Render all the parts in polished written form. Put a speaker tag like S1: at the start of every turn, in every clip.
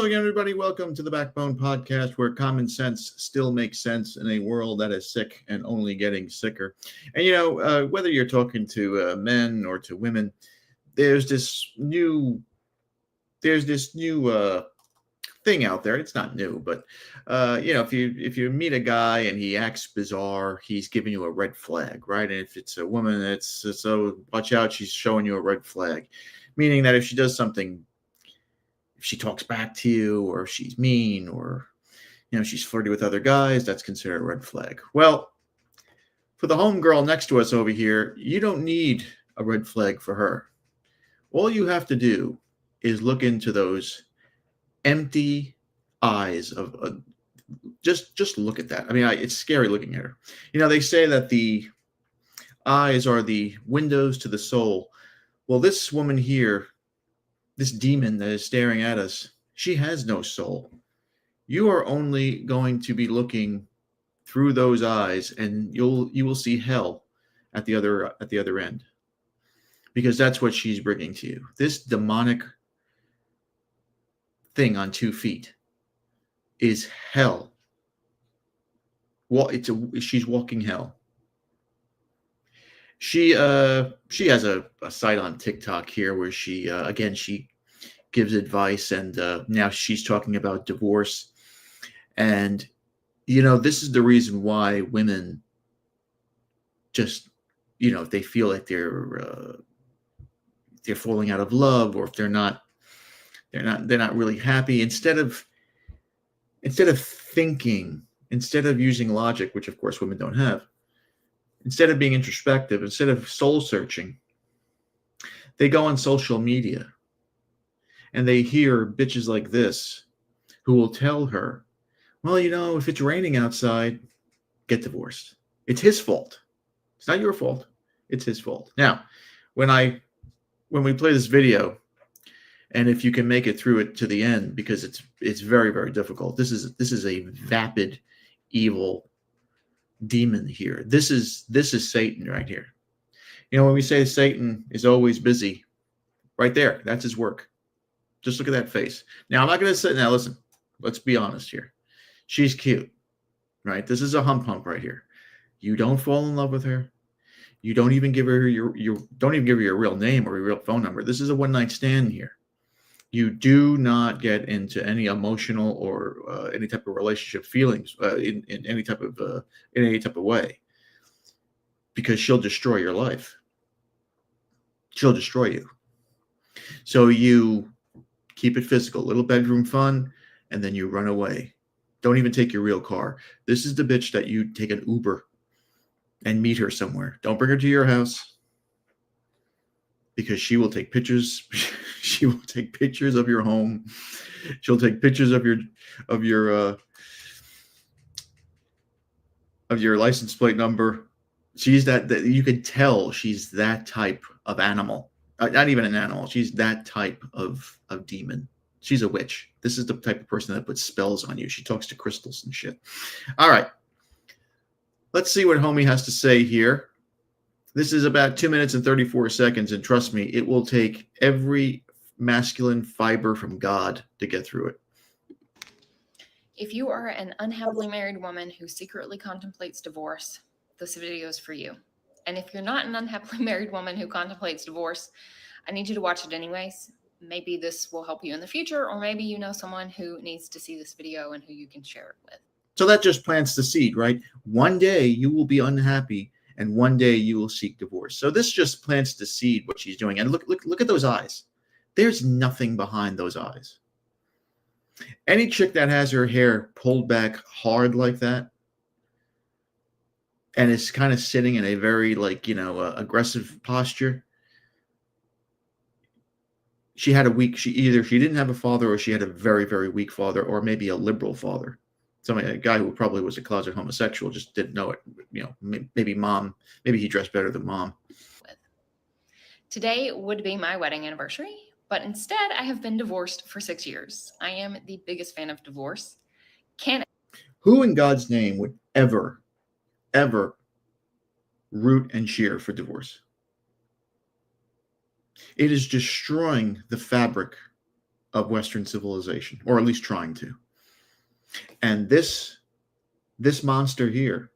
S1: again, everybody. Welcome to the Backbone Podcast, where common sense still makes sense in a world that is sick and only getting sicker. And whether you're talking to men or to women, there's this new thing out there. It's not new, but if you meet a guy and he acts bizarre, he's giving you a red flag, right? And if it's a woman, it's so watch out, she's showing you a red flag, meaning that if she does something, if she talks back to you, or if she's mean, or she's flirty with other guys, that's considered a red flag. Well, for the homegirl next to us over here, you don't need a red flag for her. All you have to do is look into those empty eyes of just look at that. I mean, it's scary looking at her. They say that the eyes are the windows to the soul. Well, this woman here, this demon that is staring at us, she has no soul. You are only going to be looking through those eyes, and you will see hell at the other end, because that's what she's bringing to you. This demonic thing on 2 feet is hell. Well, she's walking hell. She has a site on TikTok here where she gives advice, and now she's talking about divorce. And this is the reason why women just if they feel like they're falling out of love, or if they're not really happy, instead of thinking, instead of using logic, which of course women don't have, instead of being introspective, instead of soul searching, they go on social media and they hear bitches like this who will tell her, well, if it's raining outside, get divorced. It's his fault. It's not your fault. It's his fault. Now, when we play this video, and if you can make it through it to the end, because it's very, very difficult. This is a vapid, evil demon here. This is Satan right here. When we say Satan is always busy, right there, that's his work. Just look at that face. Now, I'm not going to say, now listen, let's be honest here. She's cute, right? This is a hump right here. You don't fall in love with her. You don't even give her your real name or your real phone number. This is a one-night stand here. You do not get into any emotional or any type of relationship feelings in any type of way, because she'll destroy your life. She'll destroy you. So you keep it physical, little bedroom fun, and then you run away. Don't even take your real car. This is the bitch that you take an Uber and meet her somewhere. Don't bring her to your house, because she will take pictures. She will take pictures of your home. She'll take pictures of your license plate number. She's that you could tell she's that type of animal. Not even an animal. She's that type of demon. She's a witch. This is the type of person that puts spells on you. She talks to crystals and shit. All right. Let's see what homie has to say here. This is about 2 minutes and 34 seconds, and trust me, it will take every masculine fiber from God to get through it.
S2: If you are an unhappily married woman who secretly contemplates divorce, this video is for you. And if you're not an unhappily married woman who contemplates divorce, I need you to watch it anyways. Maybe this will help you in the future, or maybe you know someone who needs to see this video and who you can share it with.
S1: So that just plants the seed, right? One day you will be unhappy, and one day you will seek divorce. So this just plants the seed, what she's doing. And look at those eyes. There's nothing behind those eyes. Any chick that has her hair pulled back hard like that and is kind of sitting in a very aggressive posture, she didn't have a father, or she had a very, very weak father, or maybe a liberal father. A guy who probably was a closet homosexual, just didn't know it. Maybe he dressed better than mom.
S2: Today would be my wedding anniversary, but instead I have been divorced for 6 years. I am the biggest fan of divorce.
S1: Who in God's name would ever root and cheer for divorce? It is destroying the fabric of Western civilization, or at least trying to. And this monster here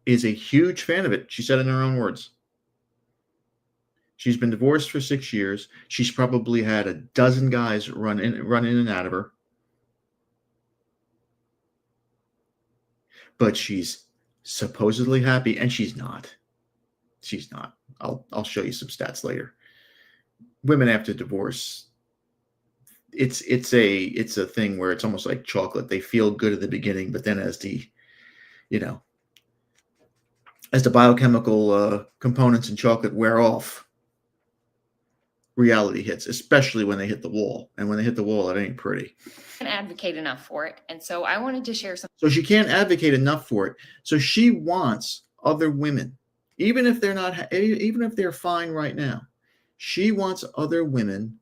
S1: is a huge fan of it. She said in her own words. She's been divorced for 6 years. She's probably had a dozen guys run in and out of her. But she's supposedly happy, and she's not. She's not. I'll show you some stats later. Women after divorce, it's a thing where it's almost like chocolate. They feel good at the beginning, but then as the biochemical components in chocolate wear off, reality hits, especially when they hit the wall. And when they hit the wall, it ain't pretty.
S2: Can't advocate enough for it. And so I wanted to share some.
S1: So she can't advocate enough for it. So she wants other women, even if they're fine right now. She wants other women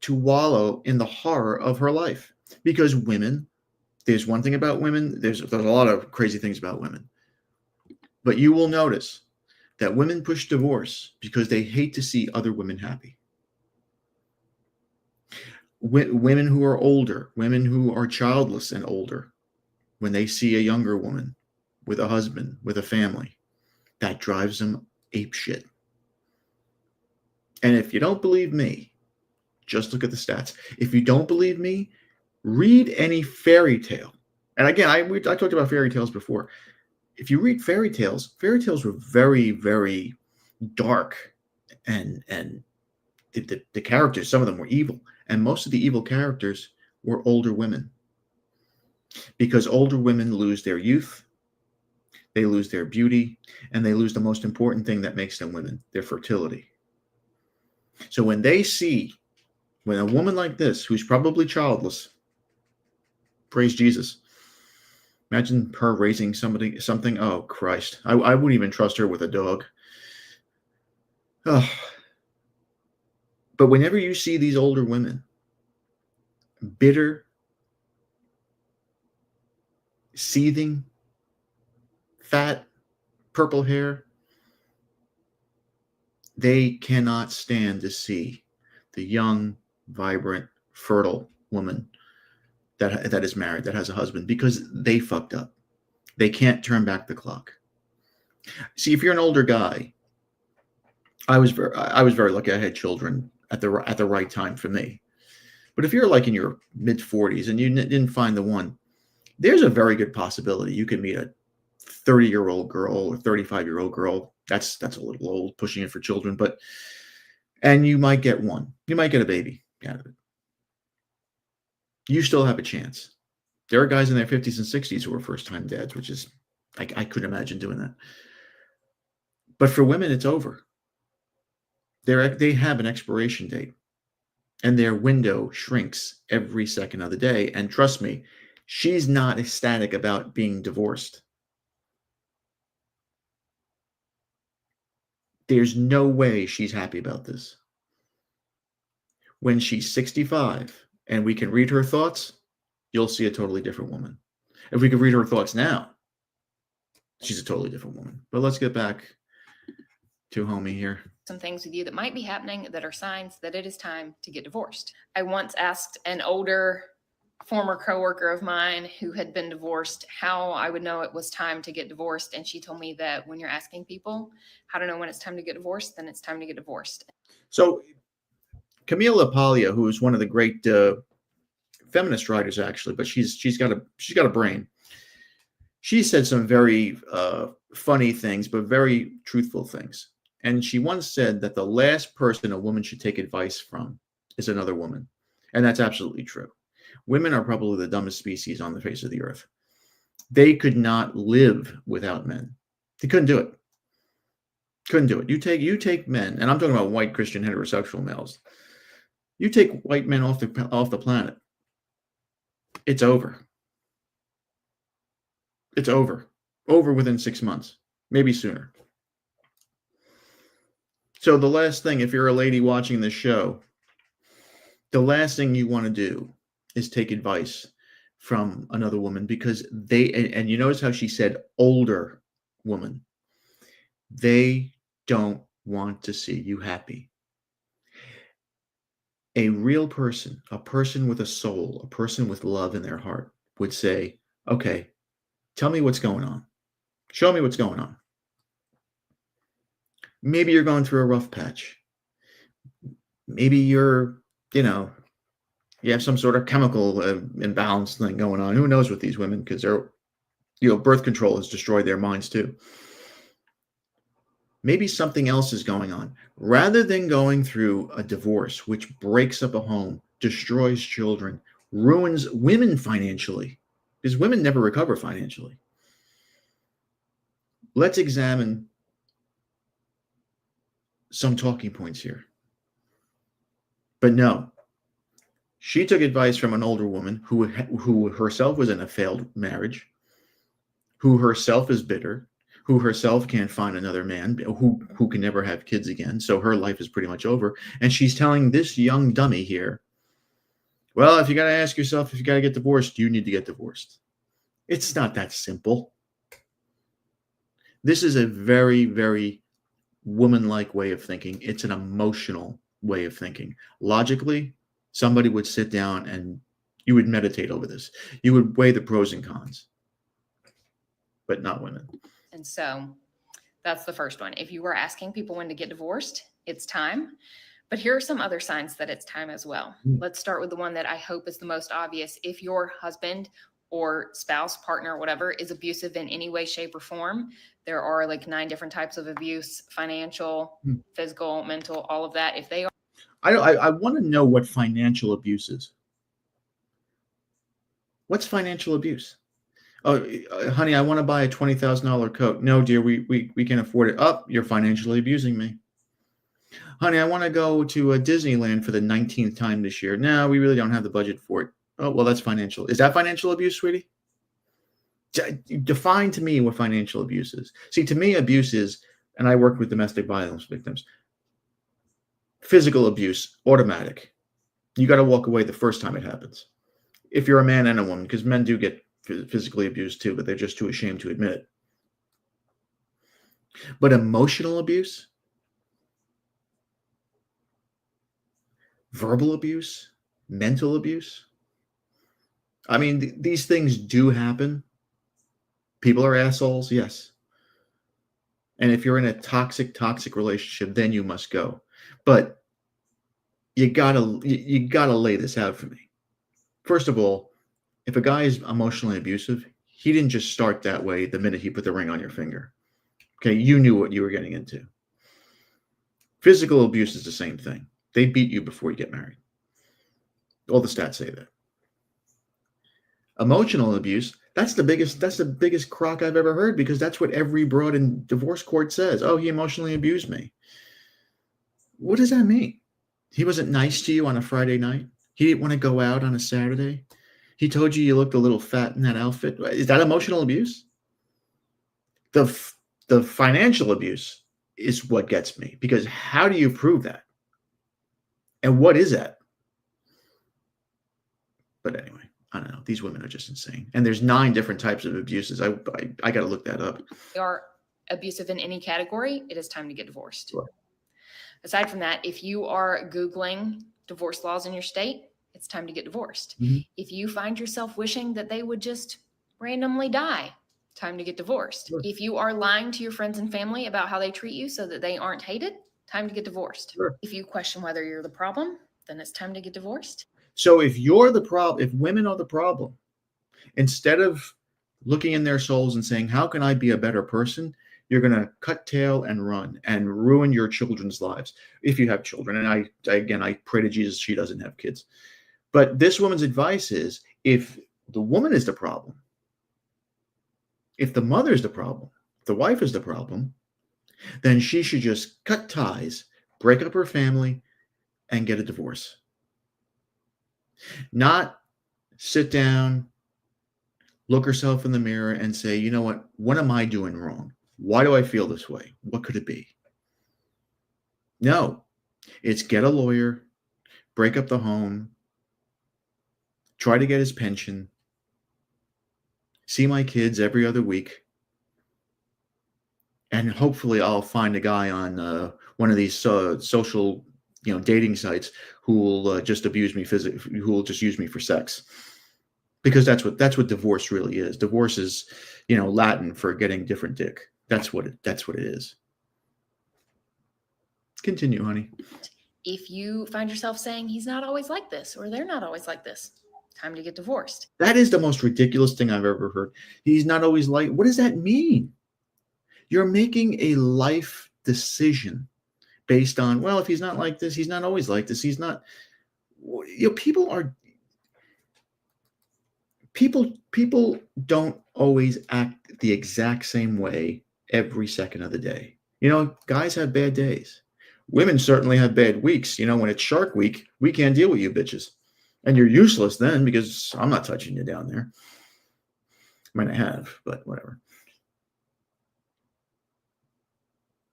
S1: to wallow in the horror of her life. Because women, there's one thing about women, there's a lot of crazy things about women. But you will notice that women push divorce because they hate to see other women happy. Women who are older, women who are childless and older, when they see a younger woman with a husband, with a family, that drives them apeshit. And if you don't believe me, just look at the stats. If you don't believe me, read any fairy tale. And again, I talked about fairy tales before. If you read fairy tales were very, very dark, and the characters, some of them were evil, and most of the evil characters were older women, because older women lose their youth, they lose their beauty, and they lose the most important thing that makes them women, their fertility. So when a woman like this, who's probably childless, praise Jesus, imagine her raising something. Oh, Christ. I wouldn't even trust her with a dog. Oh. But whenever you see these older women, bitter, seething, fat, purple hair, they cannot stand to see the young, vibrant, fertile woman that is married, that has a husband, because they fucked up. They can't turn back the clock. See, if you're an older guy, I was very lucky. I had children at the right time for me. But if you're like in your mid 40s and you didn't find the one, there's a very good possibility you can meet a 30-year-old girl or 35-year-old girl. That's a little old, pushing it for children, and you might get one. You might get a baby out of it. You still have a chance. There are guys in their 50s and 60s who are first-time dads, which is, I couldn't imagine doing that. But for women, it's over. They have an expiration date, and their window shrinks every second of the day. And trust me, she's not ecstatic about being divorced. There's no way she's happy about this. When she's 65 and we can read her thoughts, you'll see a totally different woman. If we could read her thoughts now, she's a totally different woman. But let's get back to homie here.
S2: Some things with you that might be happening that are signs that it is time to get divorced. I once asked an older former coworker of mine who had been divorced how I would know it was time to get divorced. And she told me that when you're asking people how to know when it's time to get divorced, then it's time to get divorced.
S1: So Camille Paglia, who is one of the great feminist writers, actually, but she's got a brain. She said some very funny things, but very truthful things. And she once said that the last person a woman should take advice from is another woman. And that's absolutely true. Women are probably the dumbest species on the face of the earth. They could not live without men. They couldn't do it. Couldn't do it. You take men, and I'm talking about white Christian heterosexual males. You take white men off the planet, it's over. It's over. Over within 6 months, maybe sooner. So the last thing, if you're a lady watching this show, the last thing you want to do is take advice from another woman, because and you notice how she said older woman. They don't want to see you happy. A real person, a person with a soul, a person with love in their heart would say, okay, tell me what's going on. Show me what's going on. Maybe you're going through a rough patch. Maybe you're, you know, you have some sort of chemical imbalance thing going on. Who knows with these women, because they're, birth control has destroyed their minds too. Maybe something else is going on. Rather than going through a divorce, which breaks up a home, destroys children, ruins women financially, because women never recover financially. Let's examine some talking points here. But no, she took advice from an older woman who herself was in a failed marriage, who herself is bitter, who herself can't find another man, who can never have kids again. So her life is pretty much over. And she's telling this young dummy here, well, if you got to ask yourself, if you got to get divorced, you need to get divorced. It's not that simple. This is a very, very woman-like way of thinking. It's an emotional way of thinking. Logically, somebody would sit down and you would meditate over this. You would weigh the pros and cons, but not women.
S2: And so that's the first one. If you were asking people when to get divorced, it's time. But here are some other signs that it's time as well. Let's start with the one that I hope is the most obvious. If your husband or spouse, partner, whatever, is abusive in any way, shape, or form, there are like 9 different types of abuse: financial, physical, mental, all of that. If they are,
S1: I want to know what financial abuse is. What's financial abuse? Oh, honey, I want to buy a $20,000 coat. No, dear, we can't afford it. Oh, you're financially abusing me. Honey, I want to go to Disneyland for the 19th time this year. No, we really don't have the budget for it. Oh, well, that's financial. Is that financial abuse, sweetie? Define to me what financial abuse is. See, to me, abuse is, and I work with domestic violence victims, physical abuse, automatic. You got to walk away the first time it happens. If you're a man and a woman, because men do get physically abused too, but they're just too ashamed to admit it. But emotional abuse, verbal abuse, mental abuse, I mean, these things do happen. People are assholes, yes. And if you're in a toxic relationship, then you must go. But you gotta lay this out for me. First of all, if a guy is emotionally abusive, he didn't just start that way the minute he put the ring on your finger. Okay, you knew what you were getting into. Physical abuse is the same thing. They beat you before you get married. All the stats say that. Emotional abuse, that's the biggest crock I've ever heard, because that's what every broad in divorce court says. Oh, he emotionally abused me. What does that mean? He wasn't nice to you on a Friday night? He didn't want to go out on a Saturday? He told you looked a little fat in that outfit? Is that emotional abuse? The financial abuse is what gets me, because how do you prove that? And what is that? But anyway, I don't know. These women are just insane. And there's 9 different types of abuses. I got to look that up.
S2: they are abusive in any category, it is time to get divorced.
S1: Sure.
S2: Aside from that, if you are Googling divorce laws in your state, it's time to get divorced.
S1: Mm-hmm.
S2: If you find yourself wishing that they would just randomly die, time to get divorced.
S1: Sure.
S2: If you are lying to your friends and family about how they treat you so that they aren't hated, time to get divorced.
S1: Sure.
S2: If you question whether you're the problem, then it's time to get divorced.
S1: So if you're the problem, if women are the problem, instead of looking in their souls and saying, how can I be a better person? You're going to cut tail and run and ruin your children's lives. If you have children. And I pray to Jesus she doesn't have kids. But this woman's advice is, if the woman is the problem, if the mother is the problem, if the wife is the problem, then she should just cut ties, break up her family, and get a divorce. Not sit down, look herself in the mirror and say, you know what am I doing wrong? Why do I feel this way? What could it be? No, it's get a lawyer, break up the home, try to get his pension, see my kids every other week, and hopefully I'll find a guy on one of these social dating sites who will just abuse me physically, who will just use me for sex. Because that's what divorce really is. Divorce is, Latin for getting different dick. That's what it is. Continue, honey.
S2: If you find yourself saying he's not always like this or they're not always like this, time to get divorced.
S1: That is the most ridiculous thing I've ever heard. He's not always like, what does that mean? You're making a life decision based on, well, if he's not like this, he's not always like this. He's not, people don't always act the exact same way every second of the day. Guys have bad days. Women certainly have bad weeks. When it's Shark Week, we can't deal with you bitches. And you're useless then because I'm not touching you down there. I mean, I have, but whatever.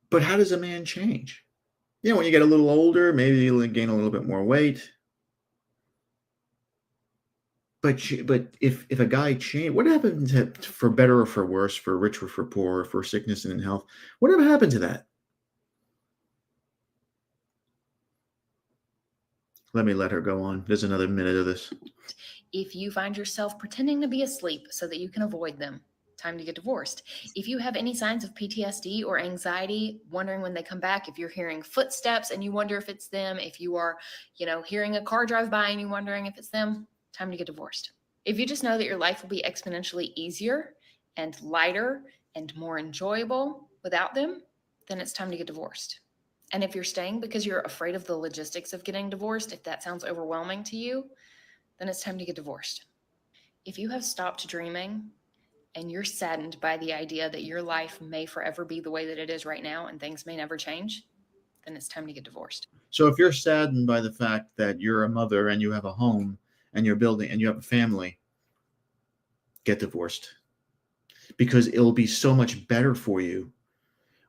S1: But how does a man change? When you get a little older, maybe you'll gain a little bit more weight. But if a guy change, what happens for better or for worse, for rich or for poor, for sickness and in health? Whatever happened to that? Let me let her go on. There's another minute of this.
S2: If you find yourself pretending to be asleep so that you can avoid them, time to get divorced. If you have any signs of PTSD or anxiety, wondering when they come back, if you're hearing footsteps and you wonder if it's them, if you are, hearing a car drive by and you're wondering if it's them, time to get divorced. If you just know that your life will be exponentially easier and lighter and more enjoyable without them, then it's time to get divorced. And if you're staying because you're afraid of the logistics of getting divorced, if that sounds overwhelming to you, then it's time to get divorced. If you have stopped dreaming and you're saddened by the idea that your life may forever be the way that it is right now and things may never change, then it's time to get divorced.
S1: So if you're saddened by the fact that you're a mother and you have a home and you're building and you have a family, get divorced. Because it'll be so much better for you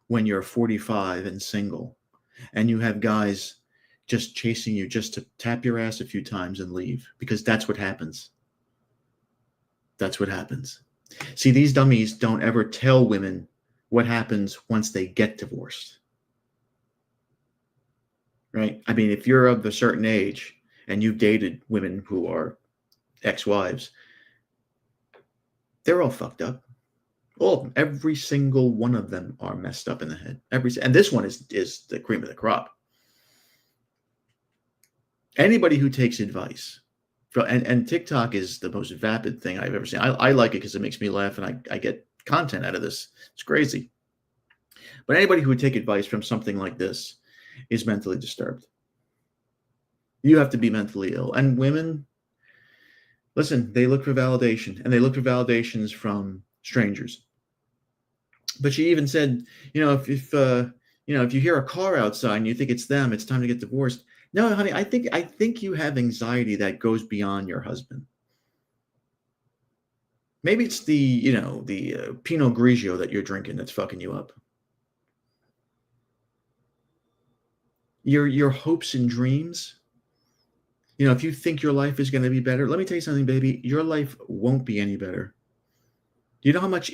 S1: when you're 45 and single and you have guys just chasing you just to tap your ass a few times and leave, because that's what happens. That's what happens. See, these dummies don't ever tell women what happens once they get divorced. Right? I mean, if you're of a certain age and you've dated women who are ex-wives, they're all fucked up. All of them, every single one of them are messed up in the head. And this one is the cream of the crop. Anybody who takes advice, and TikTok is the most vapid thing I've ever seen. I like it because it makes me laugh and I get content out of this. It's crazy. But anybody who would take advice from something like this is mentally disturbed. You have to be mentally ill. And women, listen, they look for validation, and they look for validations from strangers. But she even said, if you hear a car outside and you think it's them, it's time to get divorced. No, honey, I think you have anxiety that goes beyond your husband. Maybe it's the Pinot Grigio that you're drinking that's fucking you up. Your hopes and dreams. If you think your life is going to be better, let me tell you something, baby. Your life won't be any better. Do you know how much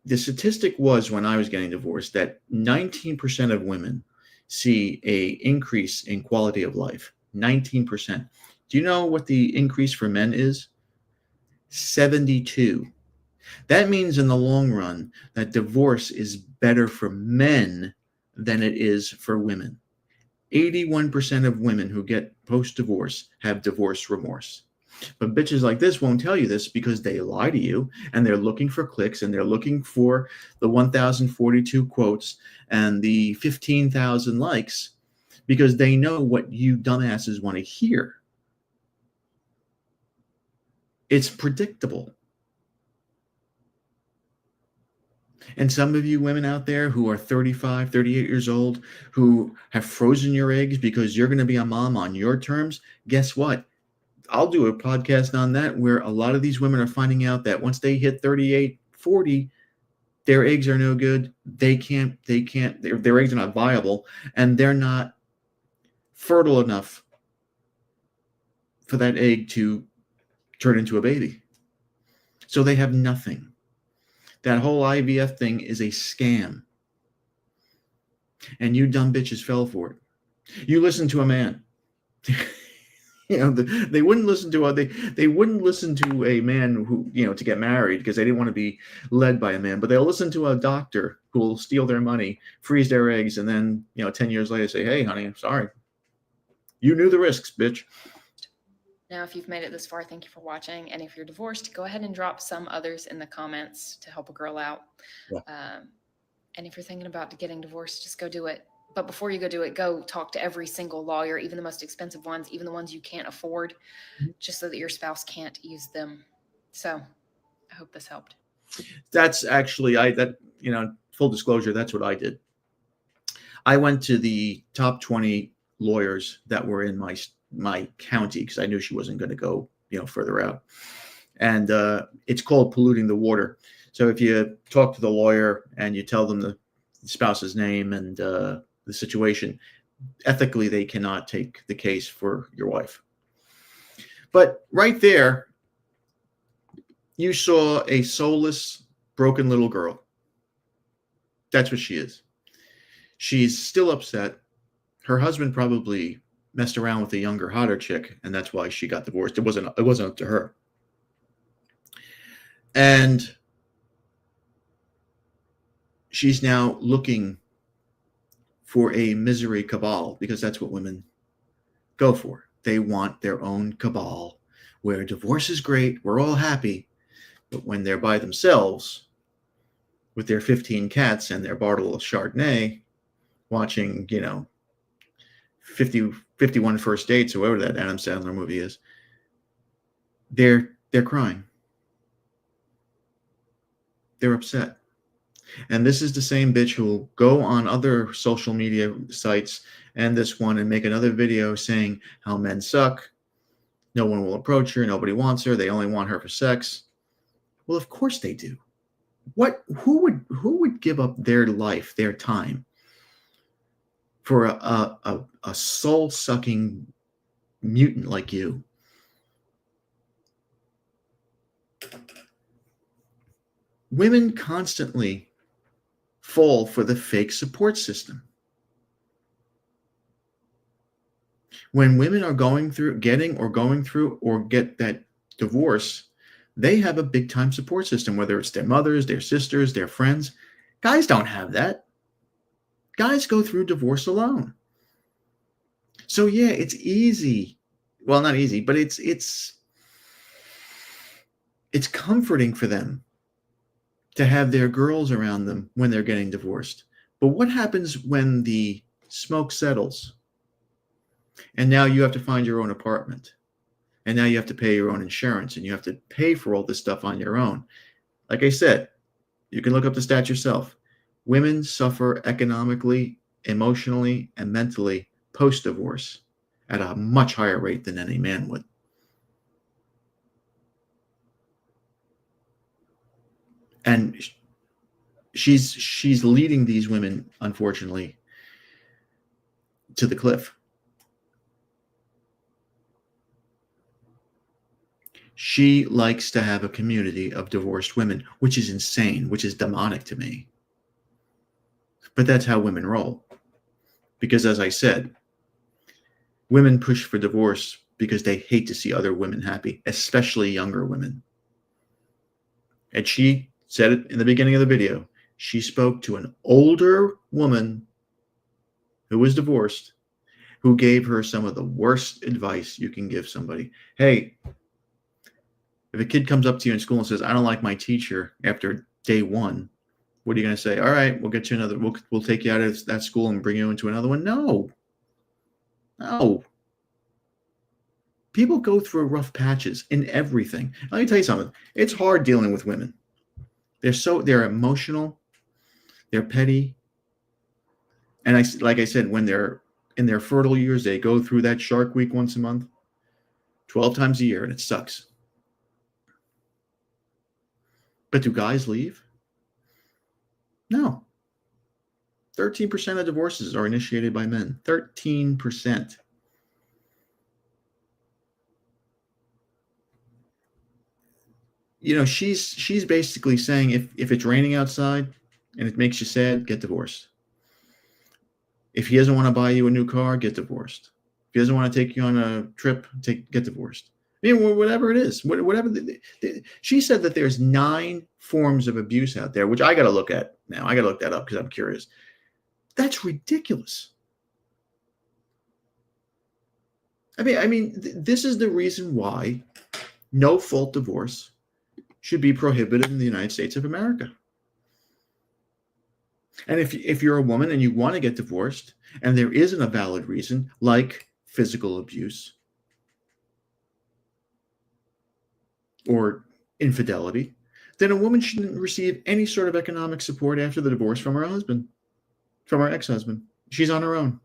S1: the statistic was when I was getting divorced that 19% of women see a increase in quality of life? 19%. Do you know what the increase for men is? 72. That means in the long run that divorce is better for men than it is for women. 81% of women who get post-divorce have divorce remorse. But bitches like this won't tell you this because they lie to you, and they're looking for clicks, and they're looking for the 1,042 quotes and the 15,000 likes because they know what you dumbasses want to hear. It's predictable. And some of you women out there who are 35, 38 years old, who have frozen your eggs because you're going to be a mom on your terms, guess what? I'll do a podcast on that where a lot of these women are finding out that once they hit 38, 40, their eggs are no good. Their eggs are not viable, and they're not fertile enough for that egg to turn into a baby. So they have nothing. That whole IVF thing is a scam. And you dumb bitches fell for it. You listen to a man. They wouldn't listen to they wouldn't listen to a man who, to get married because they didn't want to be led by a man, but they'll listen to a doctor who will steal their money, freeze their eggs, and then 10 years later say, hey honey, I'm sorry, you knew the risks, bitch.
S2: Now, if you've made it this far, thank you for watching. And if you're divorced, go ahead and drop some others in the comments to help a girl out.
S1: Yeah.
S2: And if you're thinking about getting divorced, just go do it. But before you go do it, go talk to every single lawyer, even the most expensive ones, even the ones you can't afford, just so that your spouse can't use them. So I hope this helped.
S1: That's actually, full disclosure, that's what I did. I went to the top 20 lawyers that were in my county because I knew she wasn't going to go, further out. And it's called polluting the water. So if you talk to the lawyer and you tell them the spouse's name and the situation, ethically, they cannot take the case for your wife. But right there, you saw a soulless, broken little girl. That's what she is. She's still upset. Her husband probably messed around with a younger, hotter chick, and that's why she got divorced. It wasn't up to her. And she's now looking for a misery cabal, because that's what women go for. They want their own cabal where divorce is great, we're all happy, but when they're by themselves with their 15 cats and their bottle of Chardonnay, watching, 51 First Dates or whatever that Adam Sandler movie is, they're crying. They're upset. And this is the same bitch who will go on other social media sites and this one and make another video saying how men suck. No one will approach her. Nobody wants her. They only want her for sex. Well, of course they do. Who would give up their life, their time for a soul-sucking mutant like you? Women constantly fall for the fake support system. When women are getting or get that divorce, they have a big time support system, whether it's their mothers, their sisters, their friends. Guys don't have that. Guys go through divorce alone. So yeah, it's easy. Well, not easy, but it's comforting for them to have their girls around them when they're getting divorced. But what happens when the smoke settles and now you have to find your own apartment and now you have to pay your own insurance and you have to pay for all this stuff on your own? Like I said, you can look up the stats yourself. Women suffer economically, emotionally, and mentally post-divorce at a much higher rate than any man would. And she's leading these women, unfortunately, to the cliff. She likes to have a community of divorced women, which is insane, which is demonic to me. But that's how women roll. Because as I said, women push for divorce because they hate to see other women happy, especially younger women. And she said it in the beginning of the video. She spoke to an older woman who was divorced, who gave her some of the worst advice you can give somebody. Hey, if a kid comes up to you in school and says, I don't like my teacher after day one, what are you going to say? All right, we'll get you another, we'll take you out of that school and bring you into another one. No. People go through rough patches in everything. Let me tell you something. It's hard dealing with women. They're emotional, they're petty. And like I said, when they're in their fertile years, they go through that Shark Week once a month, 12 times a year, and it sucks. But do guys leave? No. 13% of divorces are initiated by men. 13%. She's basically saying if it's raining outside and it makes you sad, get divorced. If he doesn't want to buy you a new car, get divorced. If he doesn't want to take you on a trip, get divorced. I mean, whatever it is, whatever. She said that there's 9 forms of abuse out there, which I got to look at now. I got to look that up because I'm curious. That's ridiculous. I mean, this is the reason why no-fault divorce should be prohibited in the United States of America. And if you're a woman and you want to get divorced, and there isn't a valid reason, like physical abuse or infidelity, then a woman shouldn't receive any sort of economic support after the divorce from her husband, from her ex-husband. She's on her own.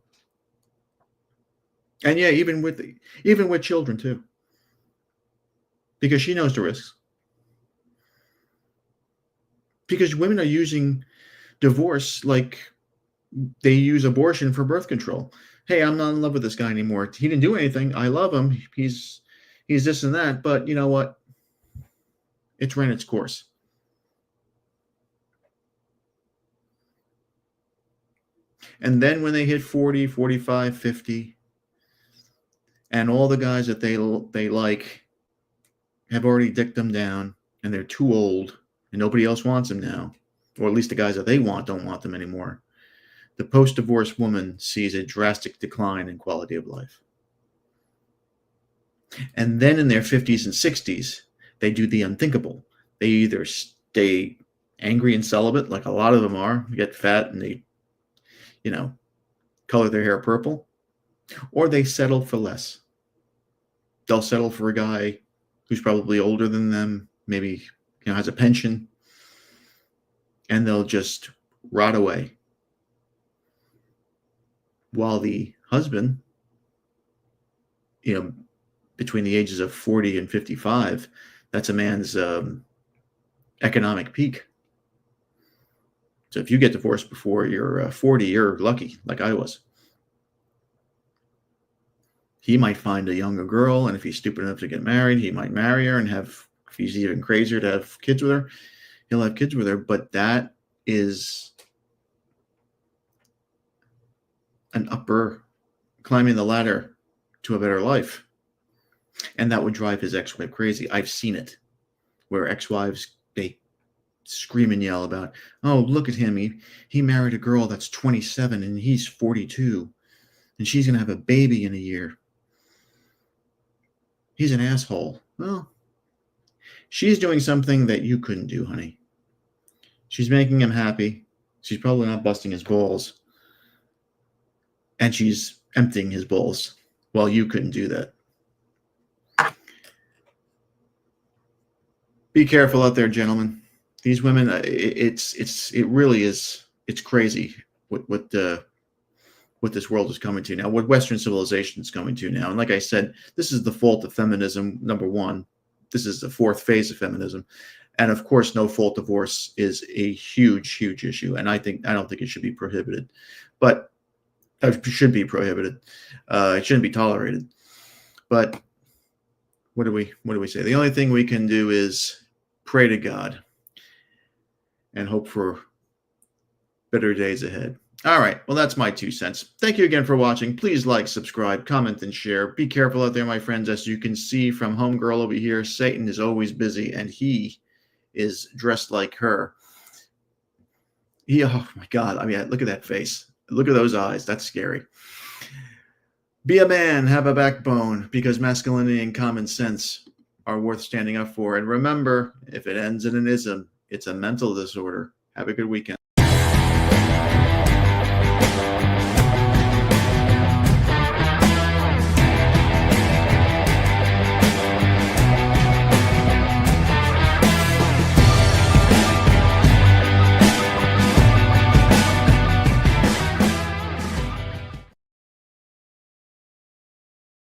S1: And yeah, even with children too, because she knows the risks. Because women are using divorce like they use abortion for birth control. Hey, I'm not in love with this guy anymore. He didn't do anything. I love him. He's this and that. But you know what? It's ran its course. And then when they hit 40, 45, 50, and all the guys that they like have already dicked them down, and they're too old, and nobody else wants them now, or at least the guys that they want don't want them anymore, the post-divorce woman sees a drastic decline in quality of life. And then in their 50s and 60s, they do the unthinkable. They either stay angry and celibate, like a lot of them are, get fat and they, color their hair purple, or they settle for less. They'll settle for a guy who's probably older than them, maybe has a pension, and they'll just rot away. While the husband, between the ages of 40 and 55, that's a man's economic peak. So if you get divorced before you're 40, you're lucky, like I was. He might find a younger girl, and if he's stupid enough to get married, he might marry her and if he's even crazier to have kids with her, he'll have kids with her. But that is an upper climbing the ladder to a better life. And that would drive his ex-wife crazy. I've seen it where ex-wives, they scream and yell about, oh, look at him. He married a girl that's 27 and he's 42 and she's going to have a baby in a year. He's an asshole. Well, she's doing something that you couldn't do, honey. She's making him happy. She's probably not busting his balls. And she's emptying his balls. Well, you couldn't do that. Be careful out there, gentlemen. These women, it really is. It's crazy what this world is coming to now. What Western civilization is coming to now. And like I said, this is the fault of feminism. Number one, this is the 4th phase of feminism, and of course, no-fault divorce is a huge, huge issue. And I don't think it should be prohibited, but it should be prohibited. It shouldn't be tolerated. But what do we say? The only thing we can do is pray to God and hope for better days ahead. All right. Well, that's my 2 cents. Thank you again for watching. Please like, subscribe, comment, and share. Be careful out there, my friends. As you can see from Homegirl over here, Satan is always busy, and he is dressed like her. Oh, my God. I mean, look at that face. Look at those eyes. That's scary. Be a man. Have a backbone, because masculinity and common sense are worth standing up for. And remember, if it ends in an ism, it's a mental disorder. Have a good weekend.